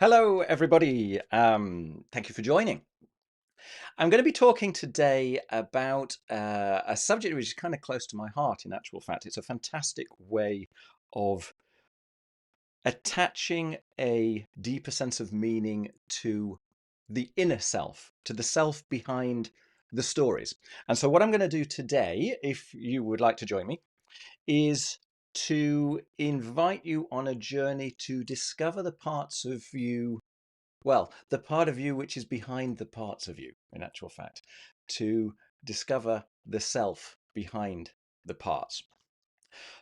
Hello, everybody. Thank you for joining. I'm going to be talking today about a subject which is kind of close to my heart, in actual fact. It's a fantastic way of attaching a deeper sense of meaning to the inner self, to the self behind the stories. And so, what I'm going to do today, if you would like to join me, is to invite you on a journey to discover the parts of you, well, the part of you which is behind the parts of you, in actual fact, to discover the self behind the parts.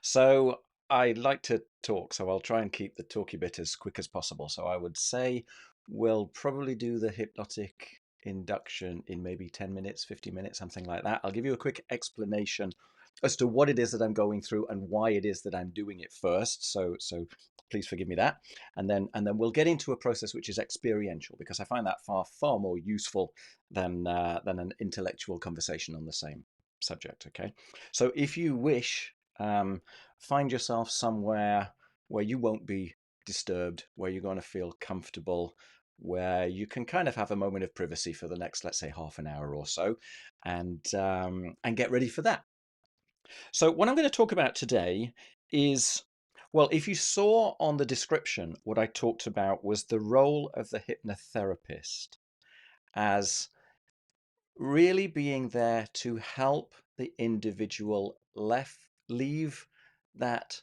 So I like to talk, so I'll try and keep the talky bit as quick as possible. So I would say we'll probably do the hypnotic induction in maybe 10 minutes, 50 minutes, something like that. I'll give you a quick explanation as to what it is that I'm going through and why it is that I'm doing it first. So please forgive me that. And then we'll get into a process which is experiential, because I find that far more useful than an intellectual conversation on the same subject. Okay. So if you wish, find yourself somewhere where you won't be disturbed, where you're going to feel comfortable, where you can kind of have a moment of privacy for the next, let's say, half an hour or so, and get ready for that. So what I'm going to talk about today is, well, if you saw on the description, what I talked about was the role of the hypnotherapist as really being there to help the individual leave that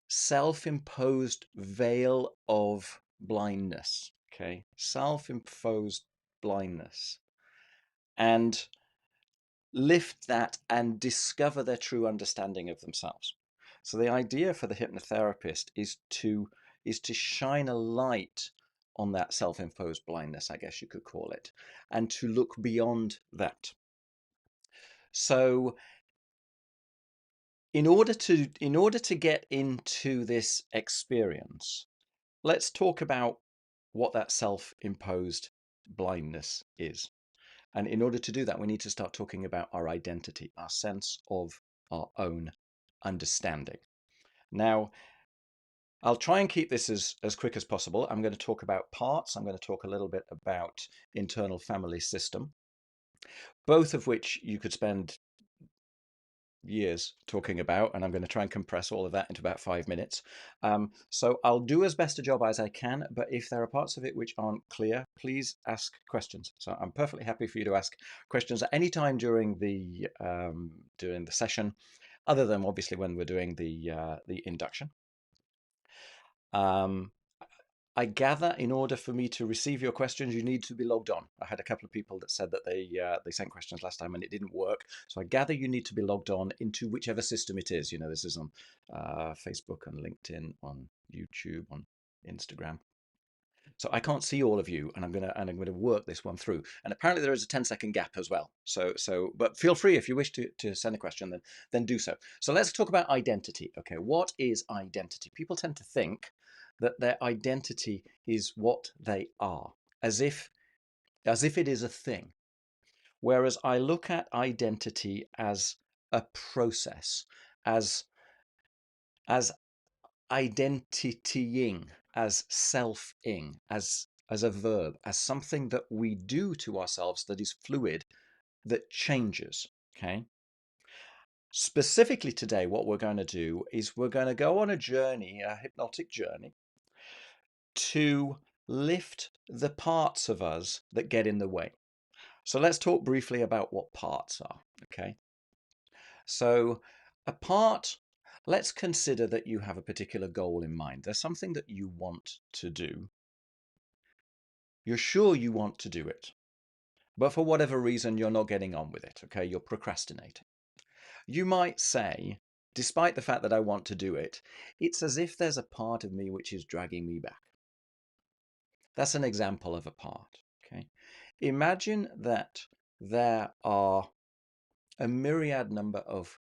self-imposed veil of blindness. Okay, self-imposed blindness, and lift that and discover their true understanding of themselves. So the idea for the hypnotherapist is to shine a light on that self-imposed blindness, I guess you could call it, and to look beyond that. So in order to get into this experience, let's talk about what that self-imposed blindness is. And in order to do that, we need to start talking about our identity, our sense of our own understanding. Now, I'll try and keep this as quick as possible. I'm going to talk about parts. I'm going to talk a little bit about internal family system, both of which you could spend years talking about, and I'm going to try and compress all of that into about 5 minutes. So I'll do as best a job as I can, but if there are parts of it which aren't clear, please ask questions. So I'm perfectly happy for you to ask questions at any time during the session, other than obviously when we're doing the induction. Um, I gather in order for me to receive your questions, you need to be logged on. I had a couple of people that said that they sent questions last time and it didn't work. So I gather you need to be logged on into whichever system it is. You know, this is on Facebook, on LinkedIn, on YouTube, on Instagram. So I can't see all of you, and I'm gonna work this one through. And apparently there is a 10-second gap as well. But feel free if you wish to send a question, then do so. So let's talk about identity. Okay, what is identity? People tend to think that their identity is what they are, as if it is a thing. Whereas I look at identity as a process, as as identitying, as selfing, as a verb, as something that we do to ourselves that is fluid, that changes. Okay. Specifically today, what we're going to do is we're going to go on a journey, a hypnotic journey, to lift the parts of us that get in the way. So let's talk briefly about what parts are. Okay. So a part, let's consider that you have a particular goal in mind. There's something that you want to do. You're sure you want to do it, but for whatever reason, you're not getting on with it. Okay, you're procrastinating. You might say, despite the fact that I want to do it, it's as if there's a part of me which is dragging me back. That's an example of a part. Okay, imagine that there are a myriad number of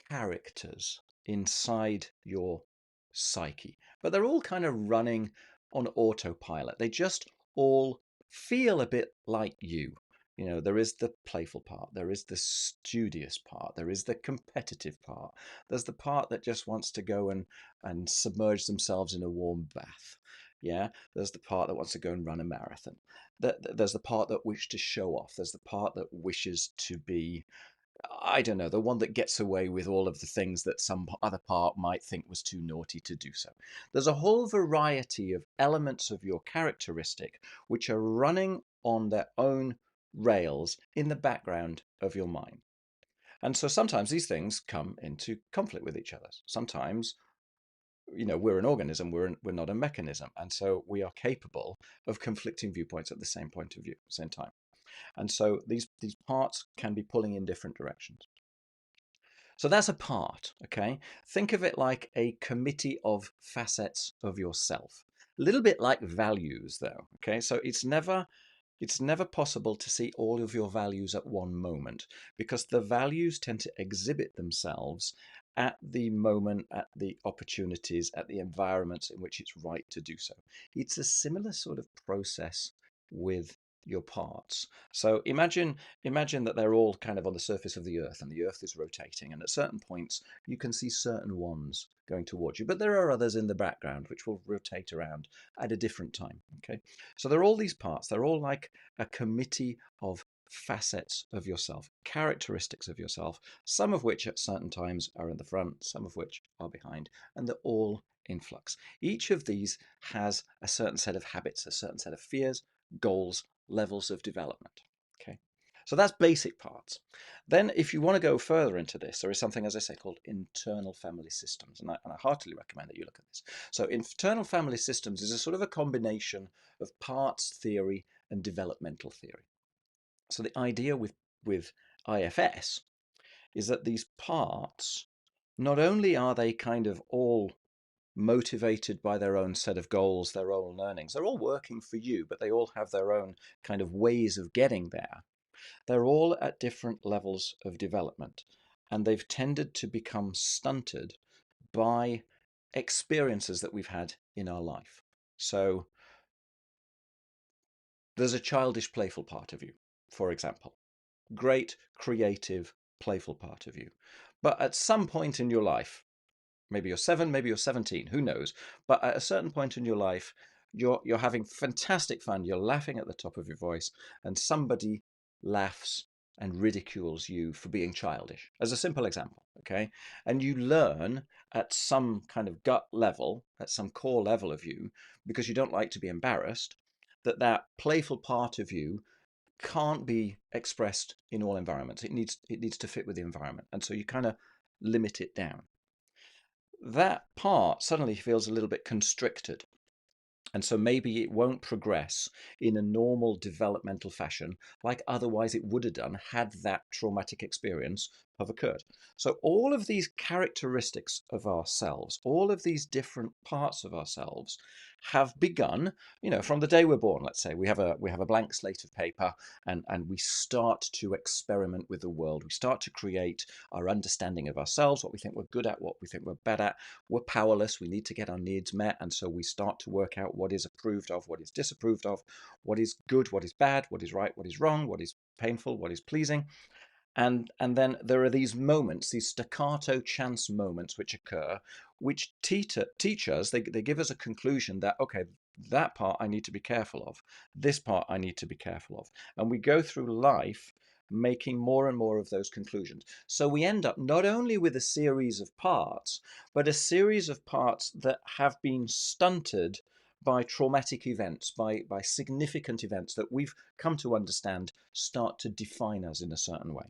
characters inside your psyche, but they're all kind of running on autopilot. They just all feel a bit like you. You know, there is the playful part, there is the studious part, there is the competitive part, there's the part that just wants to go and submerge themselves in a warm bath. Yeah, there's the part that wants to go and run a marathon. There's the part that wishes to show off. There's the part that wishes to be, I don't know, the one that gets away with all of the things that some other part might think was too naughty to do so. There's a whole variety of elements of your characteristic which are running on their own rails in the background of your mind. And so sometimes these things come into conflict with each other. Sometimes, we're an organism, we're not a mechanism. And so we are capable of conflicting viewpoints at the same point of view, same time. And so these parts can be pulling in different directions. So that's a part, okay? Think of it like a committee of facets of yourself. A little bit like values, though, okay? So it's never possible to see all of your values at one moment because the values tend to exhibit themselves at the moment, at the opportunities, at the environments in which it's right to do so. It's a similar sort of process with your parts. So imagine that they're all kind of on the surface of the earth and the earth is rotating, and at certain points you can see certain ones going towards you, but there are others in the background which will rotate around at a different time. Okay, so there are all these parts, they're all like a committee of facets of yourself, characteristics of yourself, some of which at certain times are in the front, some of which are behind, and they're all in flux. Each of these has a certain set of habits, a certain set of fears, goals, levels of development. Okay, so that's basic parts. Then, if you want to go further into this, there is something, as I say, called internal family systems, and I heartily recommend that you look at this. So, internal family systems is a sort of a combination of parts theory and developmental theory. So, the idea with IFS is that these parts, not only are they kind of all motivated by their own set of goals, their own learnings. They're all working for you, but they all have their own kind of ways of getting there. They're all at different levels of development, and they've tended to become stunted by experiences that we've had in our life. So there's a childish, playful part of you, for example. Great, creative, playful part of you. But at some point in your life, maybe you're 7, maybe you're 17, who knows? But at a certain point in your life, you're having fantastic fun, you're laughing at the top of your voice, and somebody laughs and ridicules you for being childish, as a simple example, okay? And you learn at some kind of gut level, at some core level of you, because you don't like to be embarrassed, that that playful part of you can't be expressed in all environments. It needs to fit with the environment. And so you kind of limit it down. That part suddenly feels a little bit constricted. And so maybe it won't progress in a normal developmental fashion like otherwise it would have done had that traumatic experience have occurred. So all of these characteristics of ourselves, all of these different parts of ourselves have begun, from the day we're born. Let's say we have a blank slate of paper, and we start to experiment with the world. We start to create our understanding of ourselves, what we think we're good at, what we think we're bad at. We're powerless. We need to get our needs met. And so we start to work out what is approved of, what is disapproved of, what is good, what is bad, what is right, what is wrong, what is painful, what is pleasing. And then there are these moments, these staccato chance moments which occur, which teach us, they give us a conclusion that, okay, that part I need to be careful of. This part I need to be careful of. And we go through life making more and more of those conclusions. So we end up not only with a series of parts, but a series of parts that have been stunted by traumatic events, by significant events that we've come to understand start to define us in a certain way.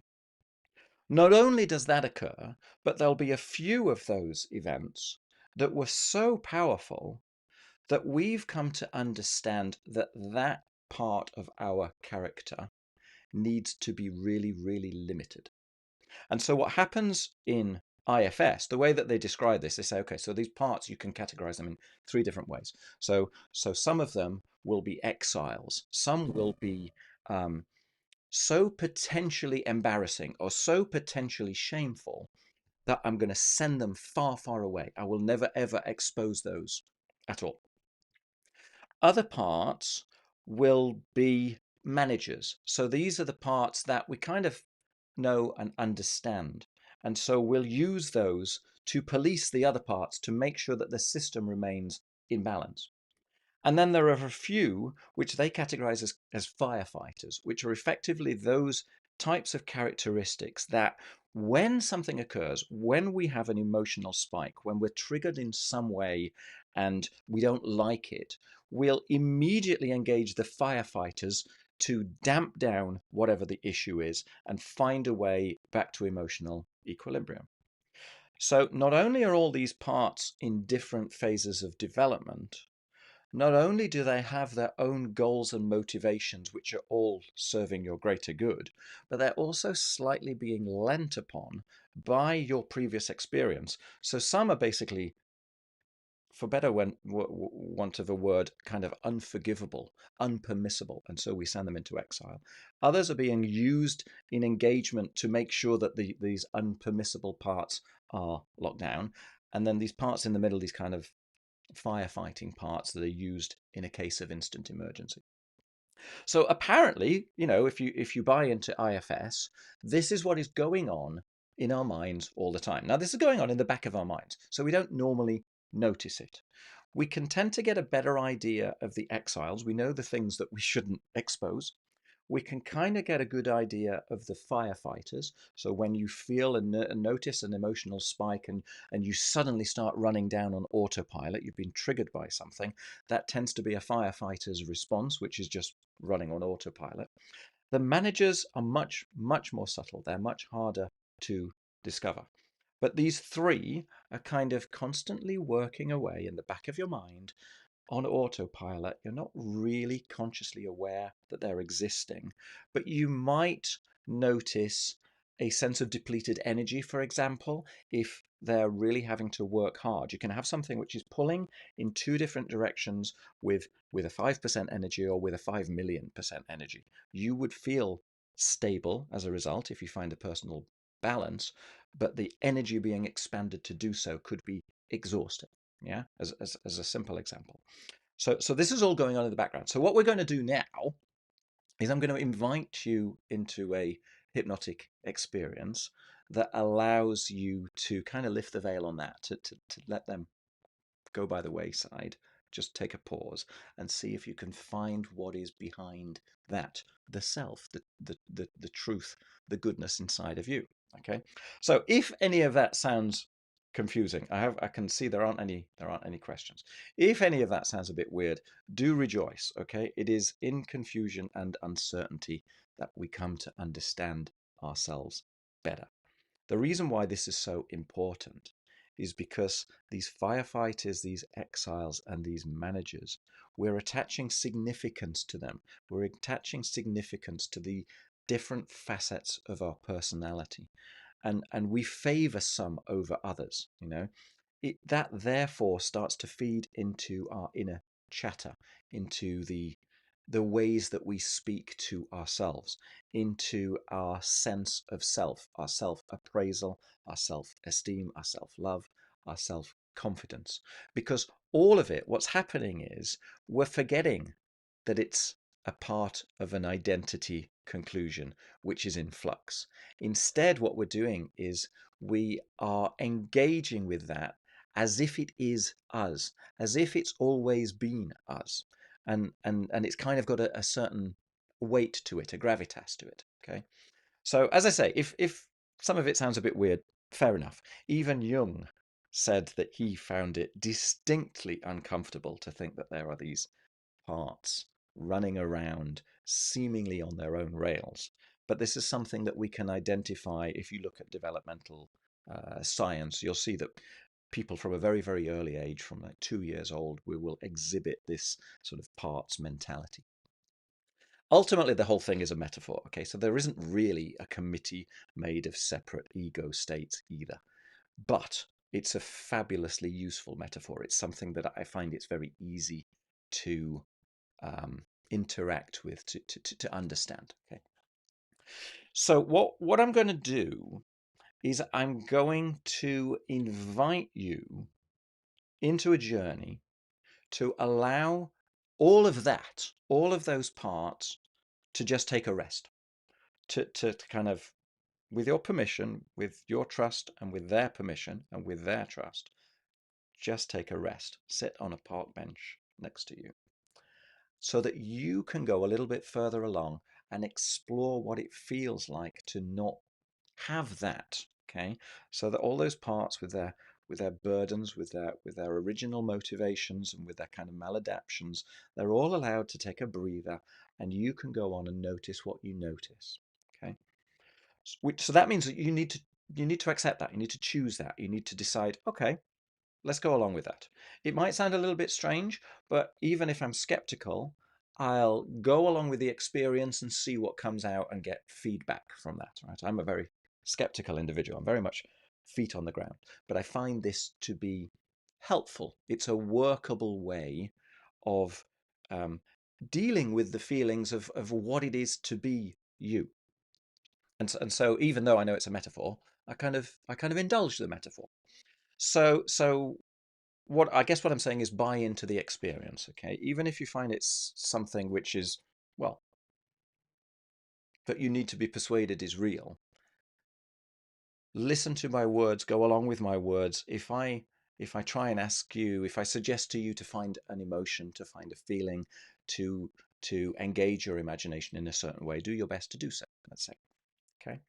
Not only does that occur, but there'll be a few of those events that were so powerful that we've come to understand that that part of our character needs to be really, really limited. And so what happens in IFS, the way that they describe this, they say, okay, so these parts, you can categorize them in 3 different ways. So some of them will be exiles. Some will be so potentially embarrassing or so potentially shameful that I'm going to send them far, far away. I will never, ever expose those at all. Other parts will be managers. So these are the parts that we kind of know and understand. And so we'll use those to police the other parts to make sure that the system remains in balance. And then there are a few which they categorize as firefighters, which are effectively those types of characteristics that when something occurs, when we have an emotional spike, when we're triggered in some way and we don't like it, we'll immediately engage the firefighters to damp down whatever the issue is and find a way back to emotional equilibrium. So not only are all these parts in different phases of development, not only do they have their own goals and motivations, which are all serving your greater good, but they're also slightly being lent upon by your previous experience. So some are basically, for better want of a word, kind of unforgivable, unpermissible, and so we send them into exile. Others are being used in engagement to make sure that these unpermissible parts are locked down. And then these parts in the middle, these kind of firefighting parts that are used in a case of instant emergency. So apparently, if you buy into IFS, this is what is going on in our minds all the time. Now, this is going on in the back of our minds, so we don't normally notice it. We can tend to get a better idea of the exiles. We know the things that we shouldn't expose. We can kind of get a good idea of the firefighters. So when you feel and notice an emotional spike and you suddenly start running down on autopilot, you've been triggered by something, that tends to be a firefighter's response, which is just running on autopilot. The managers are much, much more subtle. They're much harder to discover. But these three are kind of constantly working away in the back of your mind on autopilot. You're not really consciously aware that they're existing, but you might notice a sense of depleted energy, for example, if they're really having to work hard. You can have something which is pulling in two different directions with a 5% energy or with a 5 million% energy. You would feel stable as a result if you find a personal balance, but the energy being expanded to do so could be exhausting. Yeah, as a simple example. So this is all going on in the background. So what we're going to do now is I'm going to invite you into a hypnotic experience that allows you to kind of lift the veil on that, to let them go by the wayside. Just take a pause and see if you can find what is behind that, the self, the truth, the goodness inside of you. Okay. So if any of that sounds confusing, I can see there aren't any questions. If any of that sounds a bit weird, do rejoice. Okay. It is in confusion and uncertainty that we come to understand ourselves better. The reason why this is so important is because these firefighters, these exiles, and these managers, we're attaching significance to them. We're attaching significance to the different facets of our personality. And we favor some over others, that therefore starts to feed into our inner chatter, into the ways that we speak to ourselves, into our sense of self, our self appraisal, our self esteem, our self love, our self confidence. Because all of it, what's happening is we're forgetting that it's a part of an identity conclusion which is in flux. Instead, what we're doing is we are engaging with that as if it is us, as if it's always been us. And it's kind of got a certain weight to it, a gravitas to it. Okay. So as I say, if some of it sounds a bit weird, fair enough. Even Jung said that he found it distinctly uncomfortable to think that there are these parts running around seemingly on their own rails. But this is something that we can identify if you look at developmental science. You'll see that people from a very, very early age, from like 2 years old, we will exhibit this sort of parts mentality. Ultimately, the whole thing is a metaphor. Okay, so there isn't really a committee made of separate ego states either. But it's a fabulously useful metaphor. It's something that I find it's very easy to interact with, to understand. Okay. So what I'm going to do is I'm going to invite you into a journey to allow all of that, all of those parts, to just take a rest, to kind of, with your permission, with your trust, and with their permission, and with their trust, just take a rest. Sit on a park bench next to you. so that you can go a little bit further along and explore what it feels like to not have that. Okay, so that all those parts with their burdens, with their original motivations, and with their kind of maladaptions, they're all allowed to take a breather, and you can go on and notice what you notice. Okay, so that means that you need to accept that. You need to choose that. You need to decide, okay, let's go along with that. It might sound a little bit strange, but even if I'm skeptical, I'll go along with the experience and see what comes out and get feedback from that. Right? I'm a very skeptical individual. I'm very much feet on the ground, but I find this to be helpful. It's a workable way of um, dealing with the feelings of what it is to be you. And so even though I know it's a metaphor, I kind of indulge the metaphor. So what I guess what I'm saying is buy into the experience, okay? Even if you find it's something which is, well, that you need to be persuaded is real, listen to my words, go along with my words. If I try and ask you, if I suggest to you to find an emotion, to find a feeling, to engage your imagination in a certain way, do your best to do so, let's say. Okay.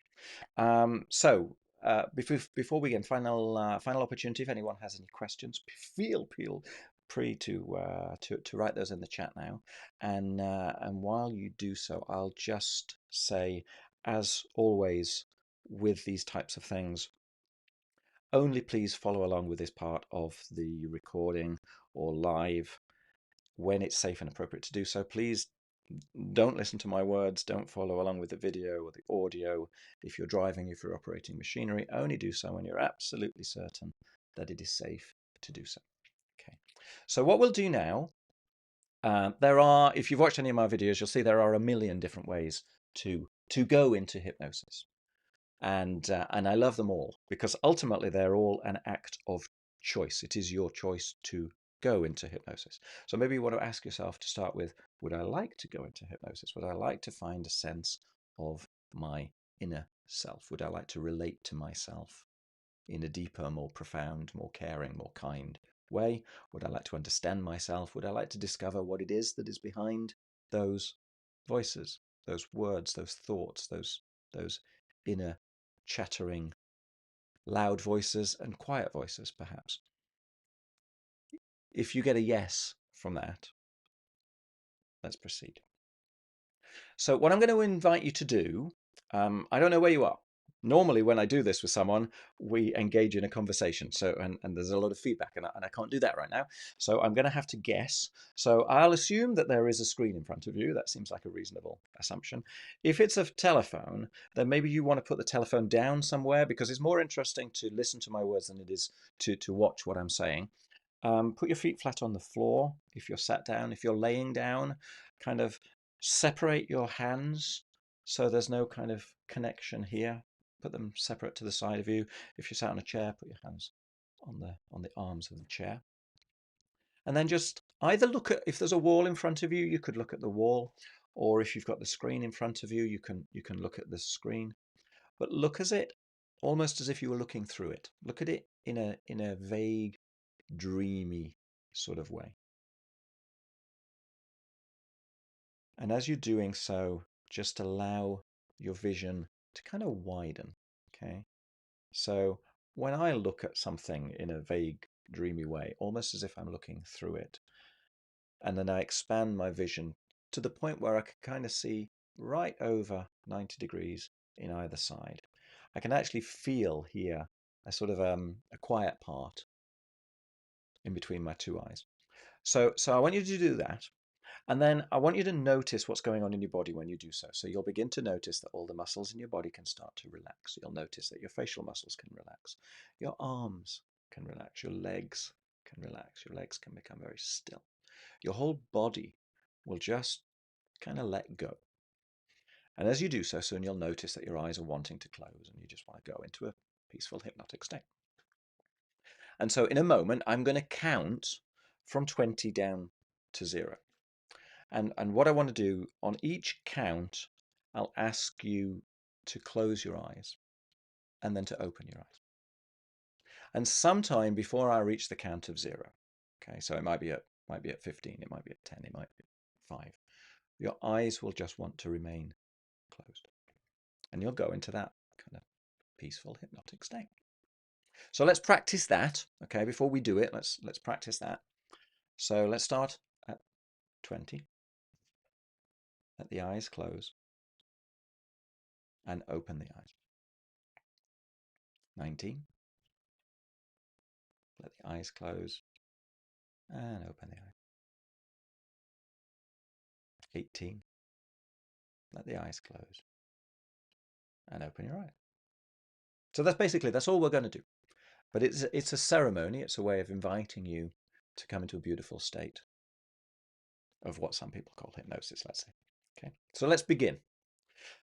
Before we begin, final opportunity. If anyone has any questions, feel free to write those in the chat now. And while you do so, I'll just say, as always, with these types of things, only please follow along with this part of the recording or live when it's safe and appropriate to do so. Please don't listen to my words. Don't follow along with the video or the audio. If you're driving, if you're operating machinery, only do so when you're absolutely certain that it is safe to do so. Okay. So what we'll do now, if you've watched any of my videos, you'll see there are a million different ways to go into hypnosis. And I love them all because ultimately they're all an act of choice. It is your choice to go into hypnosis. So maybe you want to ask yourself to start with, would I like to go into hypnosis? Would I like to find a sense of my inner self? Would I like to relate to myself in a deeper, more profound, more caring, more kind way? Would I like to understand myself? Would I like to discover what it is that is behind those voices, those words, those thoughts, those inner chattering, loud voices and quiet voices, perhaps? If you get a yes from that, let's proceed. So what I'm going to invite you to do, I don't know where you are. Normally, when I do this with someone, we engage in a conversation. So, and there's a lot of feedback, and I can't do that right now. So I'm going to have to guess. So I'll assume that there is a screen in front of you. That seems like a reasonable assumption. If it's a telephone, then maybe you want to put the telephone down somewhere because it's more interesting to listen to my words than it is to watch what I'm saying. Put your feet flat on the floor if you're sat down. If you're laying down, kind of separate your hands so there's no kind of connection here. Put them separate to the side of you. If you're sat on a chair, put your hands on the arms of the chair. And then just either look at, if there's a wall in front of you, you could look at the wall, or if you've got the screen in front of you, you can look at the screen. But look at it almost as if you were looking through it. Look at it in a vague, dreamy sort of way. And as you're doing so, just allow your vision to kind of widen. Okay. So when I look at something in a vague, dreamy way, almost as if I'm looking through it, and then I expand my vision to the point where I can kind of see right over 90 degrees in either side. I can actually feel here a sort of a quiet part in between my two eyes. So I want you to do that. And then I want you to notice what's going on in your body when you do so. So you'll begin to notice that all the muscles in your body can start to relax. You'll notice that your facial muscles can relax. Your arms can relax. Your legs can relax. Your legs can become very still. Your whole body will just kind of let go. And as you do so, soon you'll notice that your eyes are wanting to close and you just want to go into a peaceful hypnotic state. And so in a moment, I'm going to count from 20 down to 0. And what I want to do on each count, I'll ask you to close your eyes and then to open your eyes. And sometime before I reach the count of 0, okay, so it might be at 15, it might be at 10, it might be 5. Your eyes will just want to remain closed. And you'll go into that kind of peaceful hypnotic state. So let's practice that. Okay, before we do it, let's practice that. So let's start at 20. Let the eyes close and open the eyes. 19. Let the eyes close and open the eyes. 18. Let the eyes close and open your eyes. So that's all we're going to do. But it's a ceremony. It's a way of inviting you to come into a beautiful state of what some people call hypnosis, let's say. Okay, so let's begin.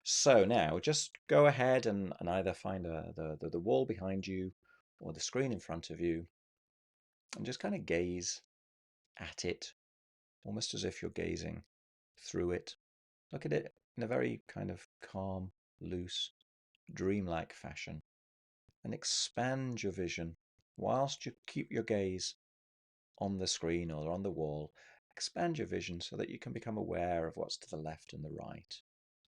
So now just go ahead and either find the wall behind you or the screen in front of you and just kind of gaze at it, almost as if you're gazing through it. Look at it in a very kind of calm, loose, dreamlike fashion and expand your vision whilst you keep your gaze on the screen or on the wall. Expand your vision so that you can become aware of what's to the left and the right,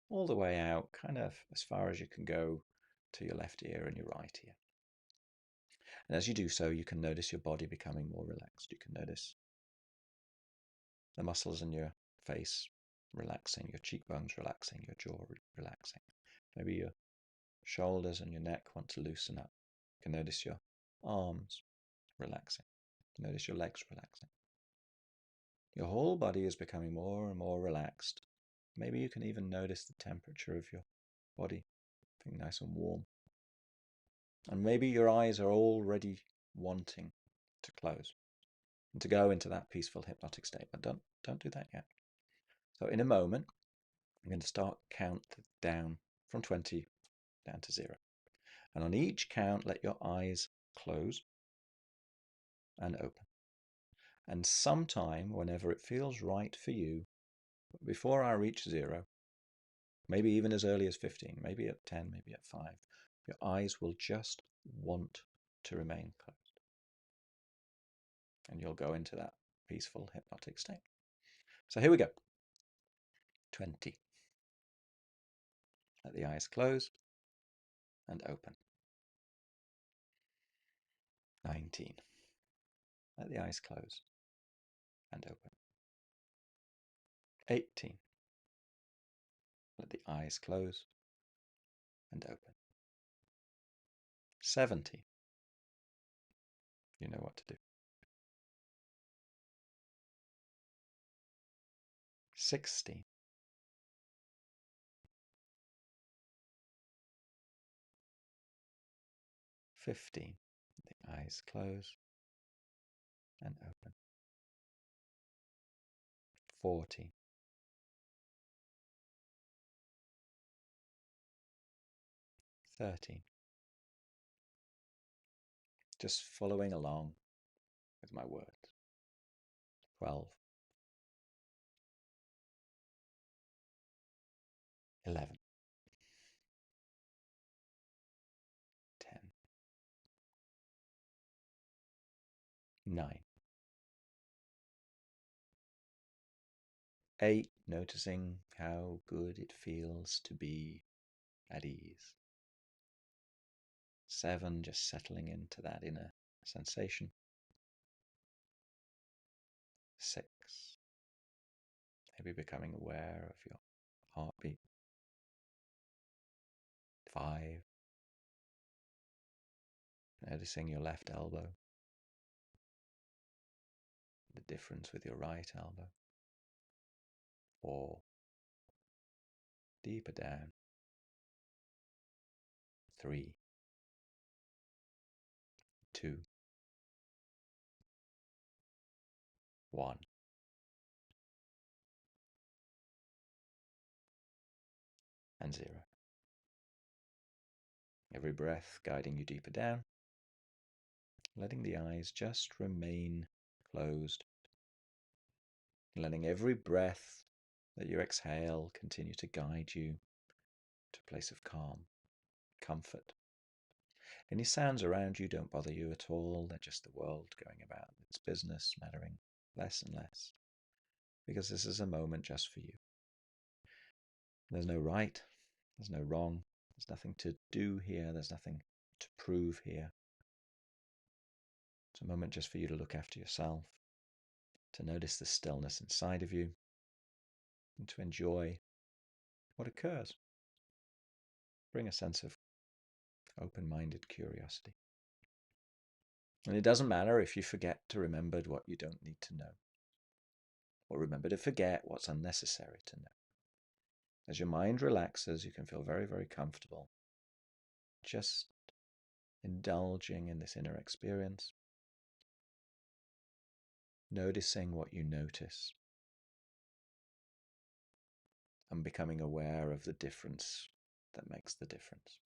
all the way out, kind of as far as you can go to your left ear and your right ear. And as you do so, you can notice your body becoming more relaxed. You can notice the muscles in your face relaxing, your cheekbones relaxing, your jaw relaxing. Maybe your shoulders and your neck want to loosen up. You can notice your arms relaxing. Notice your legs relaxing. Your whole body is becoming more and more relaxed. Maybe you can even notice the temperature of your body being nice and warm. And maybe your eyes are already wanting to close and to go into that peaceful hypnotic state. But don't do that yet. So in a moment, I'm going to start count down from 20 down to 0. And on each count, let your eyes close and open. And sometime, whenever it feels right for you, before I reach 0, maybe even as early as 15, maybe at 10, maybe at 5, your eyes will just want to remain closed. And you'll go into that peaceful hypnotic state. So here we go. 20. Let the eyes close and open. 19. Let the eyes close and open. 18. Let the eyes close and open. 70. You know what to do. 60. 15. The eyes close and open. 40. 13. Just following along with my words. 12. 11. 10. 9. 8. Noticing how good it feels to be at ease. 7. Just settling into that inner sensation. 6. Maybe becoming aware of your heartbeat. 5. Noticing your left elbow. The difference with your right elbow. 4. Deeper down. 3. 2. 1. And 0. Every breath guiding you deeper down, letting the eyes just remain closed, letting every breath that you exhale continue to guide you to a place of calm, comfort. Any sounds around you don't bother you at all. They're just the world going about its business, mattering less and less. because this is a moment just for you. There's no right, there's no wrong, there's nothing to do here, there's nothing to prove here. It's a moment just for you to look after yourself, to notice the stillness inside of you, and to enjoy what occurs. Bring a sense of open-minded curiosity. And it doesn't matter if you forget to remember what you don't need to know, or remember to forget what's unnecessary to know. As your mind relaxes, you can feel very, very comfortable, just indulging in this inner experience, noticing what you notice, and becoming aware of the difference that makes the difference.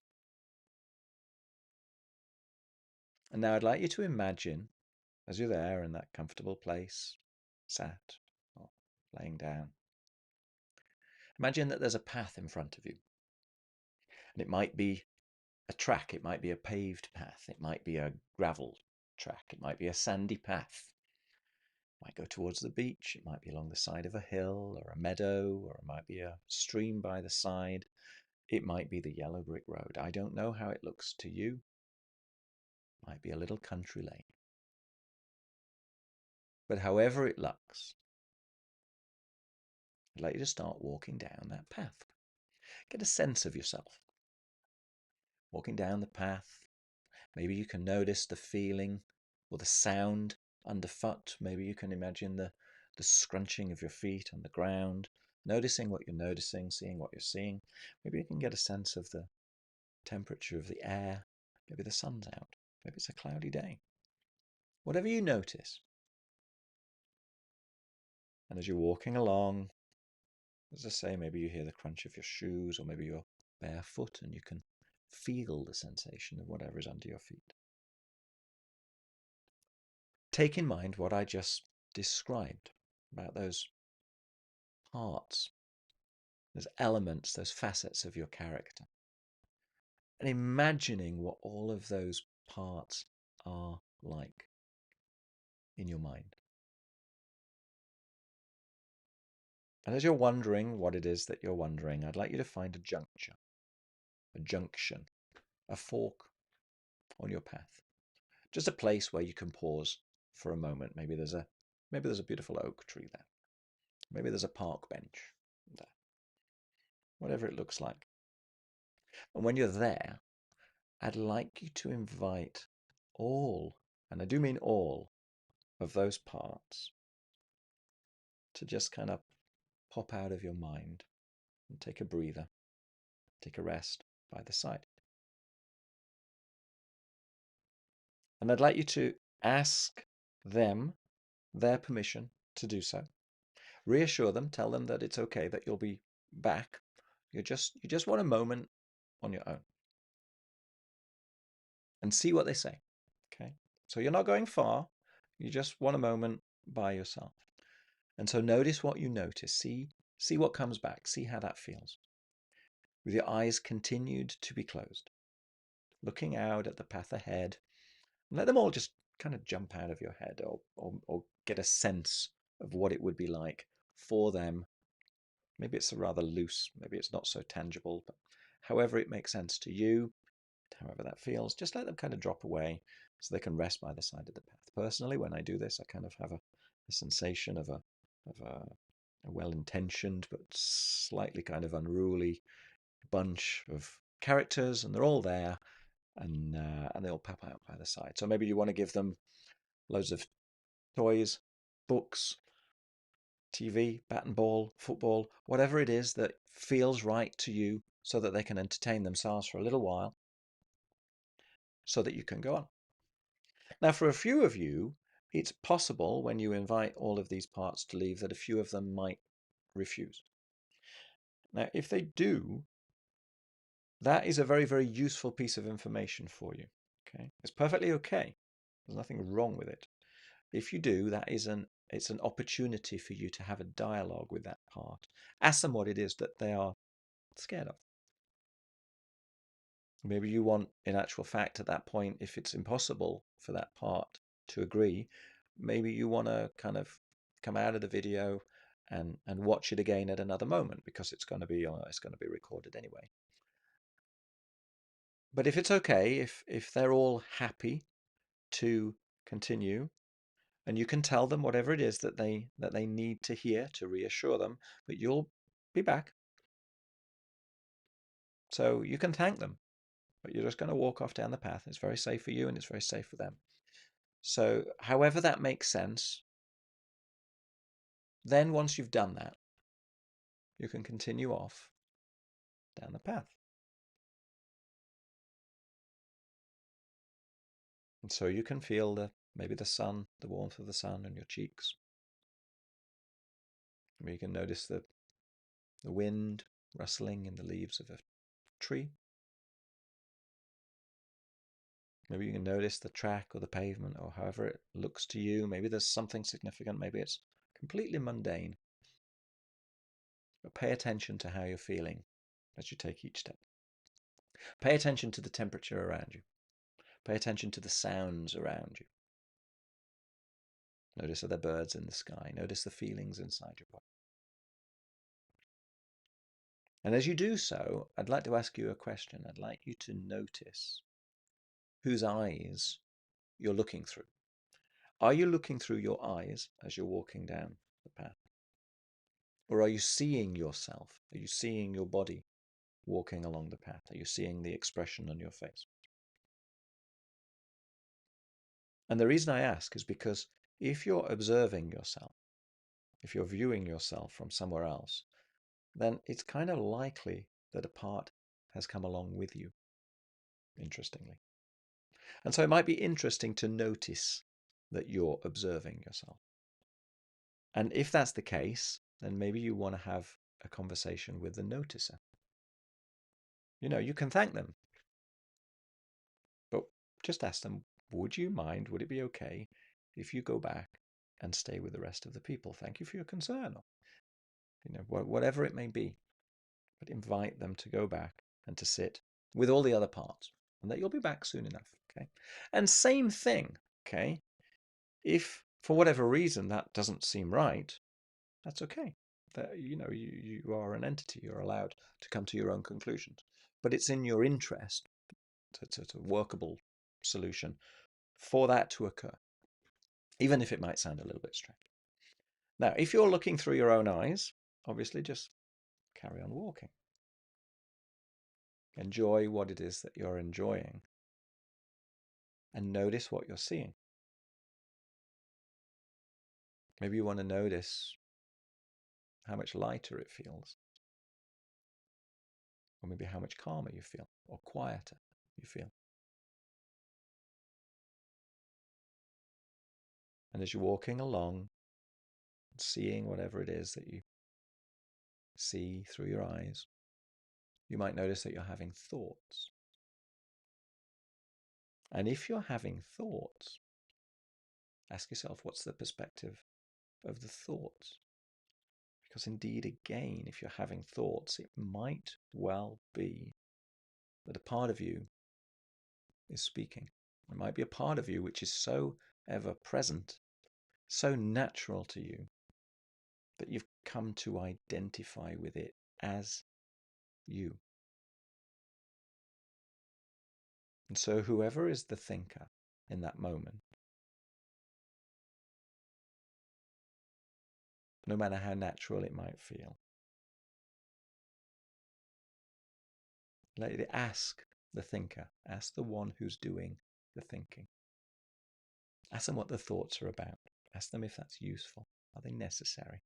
And now I'd like you to imagine, as you're there in that comfortable place, sat or laying down, imagine that there's a path in front of you. And it might be a track, it might be a paved path, it might be a gravel track, it might be a sandy path. It might go towards the beach, it might be along the side of a hill or a meadow, or it might be a stream by the side. It might be the yellow brick road. I don't know how it looks to you. It might be a little country lane. But however it looks, I'd like you to start walking down that path. Get a sense of yourself. Walking down the path, maybe you can notice the feeling or the sound underfoot. Maybe you can imagine the scrunching of your feet on the ground, noticing what you're noticing, seeing what you're seeing. Maybe you can get a sense of the temperature of the air. Maybe the sun's out. Maybe it's a cloudy day. Whatever you notice. And as you're walking along, as I say, maybe you hear the crunch of your shoes, or maybe you're barefoot and you can feel the sensation of whatever is under your feet. Take in mind what I just described about those parts, those elements, those facets of your character, and imagining what all of those parts are like in your mind. And as you're wondering what it is that you're wondering, I'd like you to find a juncture, a junction, a fork on your path. Just a place where you can pause for a moment. Maybe there's a beautiful oak tree there. Maybe there's a park bench there. Whatever it looks like. And when you're there, I'd like you to invite all, and I do mean all, of those parts to just kind of pop out of your mind and take a breather, take a rest by the side. And I'd like you to ask them their permission to do so. Reassure them, tell them that it's okay, that you'll be back. You just want a moment on your own. And see what they say. Okay? So you're not going far. You just want a moment by yourself. And so notice what you notice. See what comes back. See how that feels. With your eyes continued to be closed, looking out at the path ahead, and let them all just kind of jump out of your head, or get a sense of what it would be like for them. Maybe it's rather loose, maybe it's not so tangible, but however it makes sense to you, however that feels, just let them kind of drop away so they can rest by the side of the path. Personally, when I do this, I kind of have a sensation of a well-intentioned but slightly kind of unruly bunch of characters, and they're all there, and they all pop out by the side. So maybe you want to give them loads of toys, books, TV, bat and ball, football, whatever it is that feels right to you, so that they can entertain themselves for a little while, so that you can go on. Now, for a few of you, it's possible when you invite all of these parts to leave that a few of them might refuse. Now, if they do, that is a very, very useful piece of information for you. Okay, it's perfectly okay. There's nothing wrong with it. If you do, it's an opportunity for you to have a dialogue with that part. Ask them what it is that they are scared of. Maybe you want, in actual fact, at that point, if it's impossible for that part to agree, maybe you want to kind of come out of the video and watch it again at another moment, because it's going to be recorded anyway. But if it's okay, if they're all happy to continue, and you can tell them whatever it is that they need to hear to reassure them that you'll be back. So you can thank them, but you're just going to walk off down the path. It's very safe for you, and it's very safe for them. So however that makes sense, then once you've done that, you can continue off down the path. And so you can feel maybe the sun, the warmth of the sun on your cheeks. Maybe you can notice the wind rustling in the leaves of a tree. Maybe you can notice the track or the pavement, or however it looks to you. Maybe there's something significant. Maybe it's completely mundane. But pay attention to how you're feeling as you take each step. Pay attention to the temperature around you. Pay attention to the sounds around you. Notice other birds in the sky. Notice the feelings inside your body. And as you do so, I'd like to ask you a question. I'd like you to notice whose eyes you're looking through. Are you looking through your eyes as you're walking down the path? Or are you seeing yourself? Are you seeing your body walking along the path? Are you seeing the expression on your face? And the reason I ask is because if you're observing yourself, if you're viewing yourself from somewhere else, then it's kind of likely that a part has come along with you, interestingly. And so it might be interesting to notice that you're observing yourself. And if that's the case, then maybe you want to have a conversation with the noticer. You can thank them, but just ask them, would you mind, would it be okay if you go back and stay with the rest of the people? Thank you for your concern, or, whatever it may be. But invite them to go back and to sit with all the other parts, and that you'll be back soon enough, okay? And same thing, okay? If for whatever reason that doesn't seem right, that's okay. That you are an entity. You're allowed to come to your own conclusions. But it's in your interest to workable solution for that to occur, even if it might sound a little bit strange. Now, if you're looking through your own eyes, obviously just carry on walking. Enjoy what it is that you're enjoying, and notice what you're seeing. Maybe you want to notice how much lighter it feels, or maybe how much calmer you feel, or quieter you feel. And as you're walking along, seeing whatever it is that you see through your eyes, you might notice that you're having thoughts. And if you're having thoughts, ask yourself, what's the perspective of the thoughts? Because indeed, again, if you're having thoughts, it might well be that a part of you is speaking. It might be a part of you which is so ever present, so natural to you, that you've come to identify with it as you. And so whoever is the thinker in that moment, no matter how natural it might feel, let it ask the thinker, ask the one who's doing the thinking. Ask them what the thoughts are about. Ask them if that's useful. Are they necessary?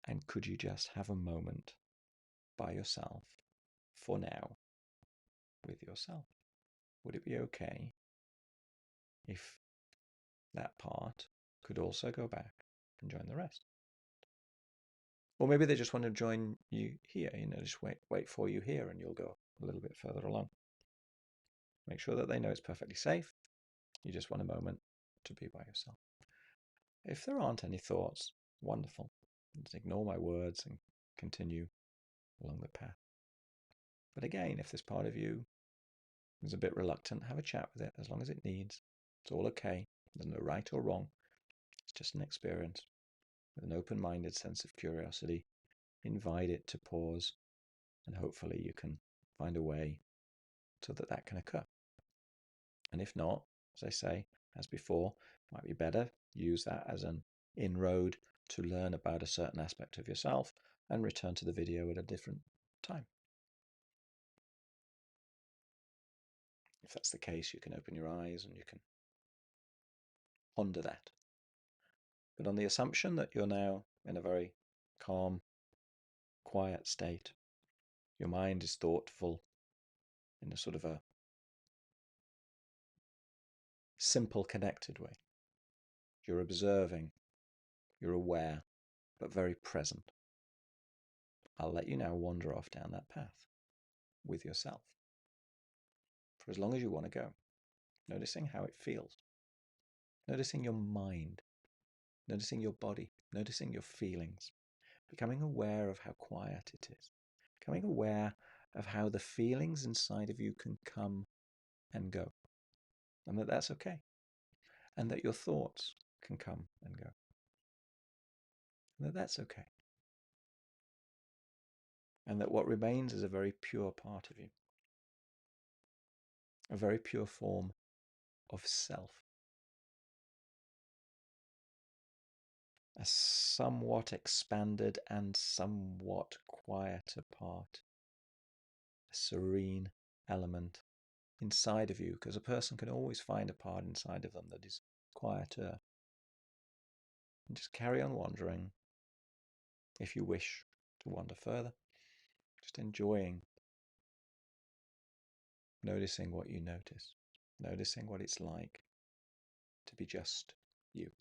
And could you just have a moment by yourself for now with yourself? Would it be okay if that part could also go back and join the rest? Or maybe they just want to join you here, just wait for you here, and you'll go a little bit further along. Make sure that they know it's perfectly safe. You just want a moment to be by yourself. If there aren't any thoughts, wonderful. Just ignore my words and continue along the path. But again, if this part of you is a bit reluctant, have a chat with it as long as it needs. It's all okay. There's no right or wrong. It's just an experience. with an open-minded sense of curiosity, invite it to pause, and hopefully you can find a way so that that can occur. And if not, as I say, as before, might be better use that as an inroad to learn about a certain aspect of yourself and return to the video at a different time. If that's the case, you can open your eyes and you can ponder that. But on the assumption that you're now in a very calm, quiet state, your mind is thoughtful in a sort of a simple, connected way. You're observing, you're aware, but very present. I'll let you now wander off down that path with yourself for as long as you want to go, noticing how it feels, noticing your mind, noticing your body, noticing your feelings, becoming aware of how quiet it is, becoming aware of how the feelings inside of you can come and go, and that that's okay, and that your thoughts can come and go, and that that's okay, and that what remains is a very pure part of you, a very pure form of self, a somewhat expanded and somewhat quieter part, a serene element inside of you, because a person can always find a part inside of them that is quieter. And just carry on wandering if you wish to wander further, just enjoying, noticing what you notice, noticing what it's like to be just you.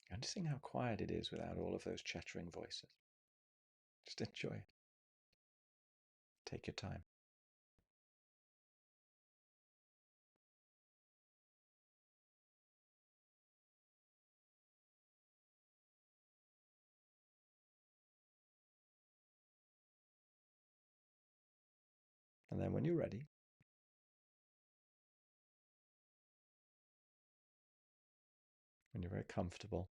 Noticing how quiet it is without all of those chattering voices. Just enjoy it. Take your time. And then when you're ready, when you're very comfortable,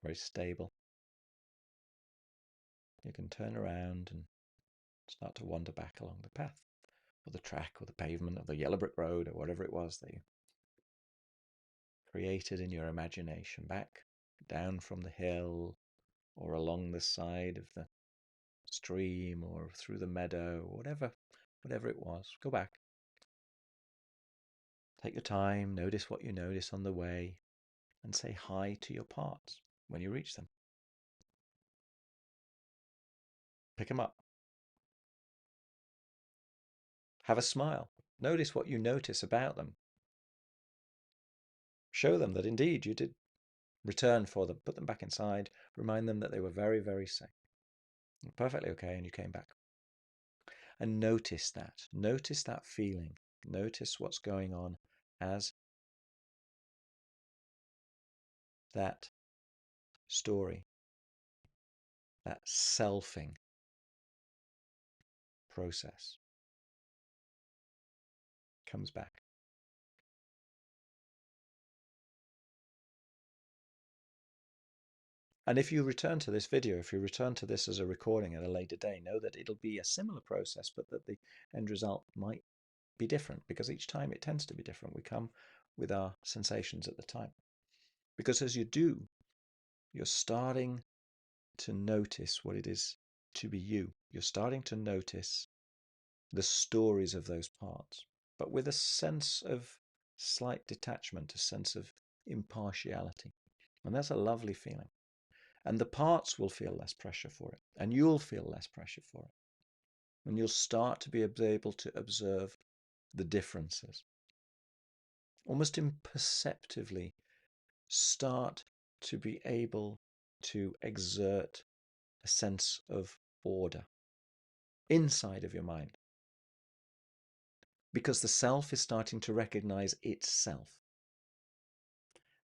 very stable, you can turn around and start to wander back along the path, or the track, or the pavement, or the yellow brick road, or whatever it was that you created in your imagination, back down from the hill, or along the side of the stream, or through the meadow, or whatever it was. Go back. Take your time, notice what you notice on the way, and say hi to your parts when you reach them. Pick them up. Have a smile. Notice what you notice about them. Show them that indeed you did return for them. Put them back inside. Remind them that they were very, very safe. Perfectly okay, and you came back. And notice that. Notice that feeling. Notice what's going on as that story, that selfing process comes back. And if you return to this video, if you return to this as a recording at a later day, know that it'll be a similar process, but that the end result might be different, because each time it tends to be different. We come with our sensations at the time. Because as you do, you're starting to notice what it is to be you. You're starting to notice the stories of those parts, but with a sense of slight detachment, a sense of impartiality. And that's a lovely feeling. And the parts will feel less pressure for it, and you'll feel less pressure for it. And you'll start to be able to observe the differences. Almost imperceptibly start to be able to exert a sense of order inside of your mind. Because the self is starting to recognize itself.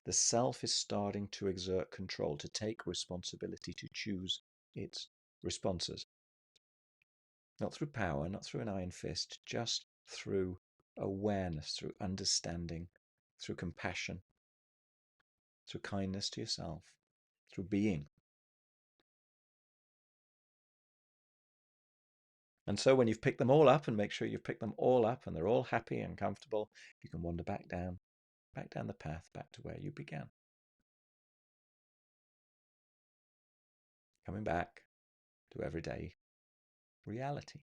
The self is starting to exert control, to take responsibility, to choose its responses. Not through power, not through an iron fist, just through awareness, through understanding, through compassion, through kindness to yourself, through being. And so when you've picked them all up, and make sure you've picked them all up and they're all happy and comfortable, you can wander back down the path, back to where you began. Coming back to everyday reality.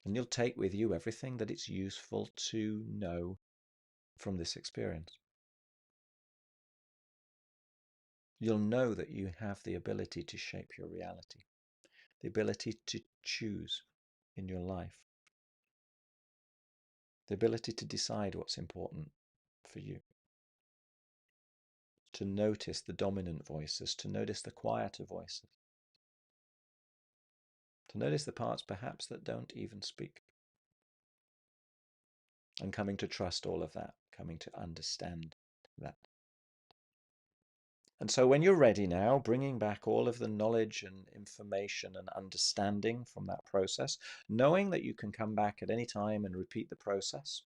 And you'll take with you everything that it's useful to know from this experience. You'll know that you have the ability to shape your reality, the ability to choose in your life, the ability to decide what's important for you, to notice the dominant voices, to notice the quieter voices, to notice the parts perhaps that don't even speak, and coming to trust all of that, coming to understand that. And so when you're ready now, bringing back all of the knowledge and information and understanding from that process, knowing that you can come back at any time and repeat the process,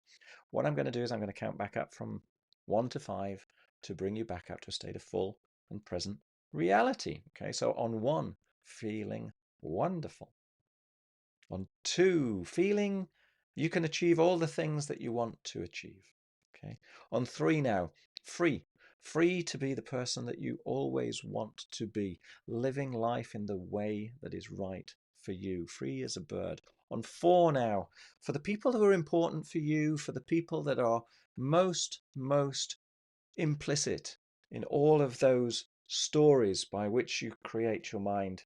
what I'm going to do is I'm going to count back up from 1 to 5 to bring you back up to a state of full and present reality. Okay, so on 1, feeling wonderful. On 2, feeling you can achieve all the things that you want to achieve. Okay. On 3 now, free. Free to be the person that you always want to be, living life in the way that is right for you, free as a bird. On 4 now, for the people who are important for you, for the people that are most implicit in all of those stories by which you create your mind,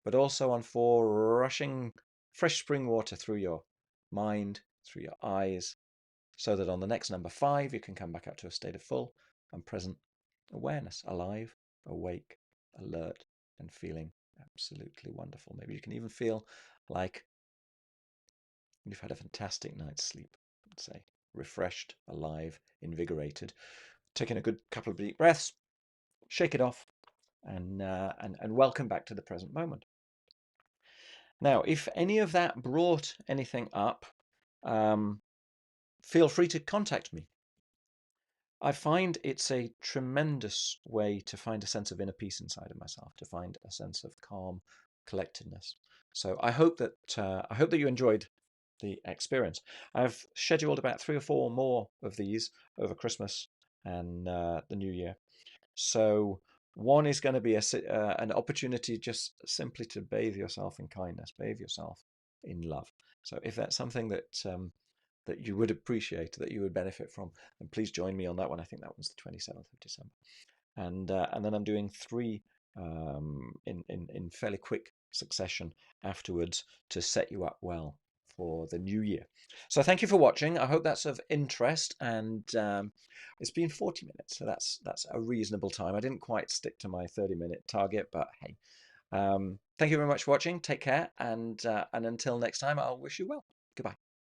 but also on 4, rushing fresh spring water through your mind, through your eyes, so that on the next number 5, you can come back up to a state of full and present awareness, alive, awake, alert, and feeling absolutely wonderful. Maybe you can even feel like you've had a fantastic night's sleep, let's say, refreshed, alive, invigorated, taking a good couple of deep breaths, shake it off, and welcome back to the present moment. Now, if any of that brought anything up, feel free to contact me. I find it's a tremendous way to find a sense of inner peace inside of myself, to find a sense of calm, collectedness. So I hope that you enjoyed the experience. I've scheduled about 3 or 4 more of these over Christmas and the New Year. So one is going to be an opportunity just simply to bathe yourself in kindness, bathe yourself in love. So if that's something that you would appreciate, that you would benefit from, then please join me on that one. I think that one's the 27th of December. And then I'm doing 3 in fairly quick succession afterwards to set you up well for the new year. So thank you for watching. I hope that's of interest, and it's been 40 minutes, so that's a reasonable time. I didn't quite stick to my 30-minute target, but hey. Thank you very much for watching. Take care, and until next time, I'll wish you well. Goodbye.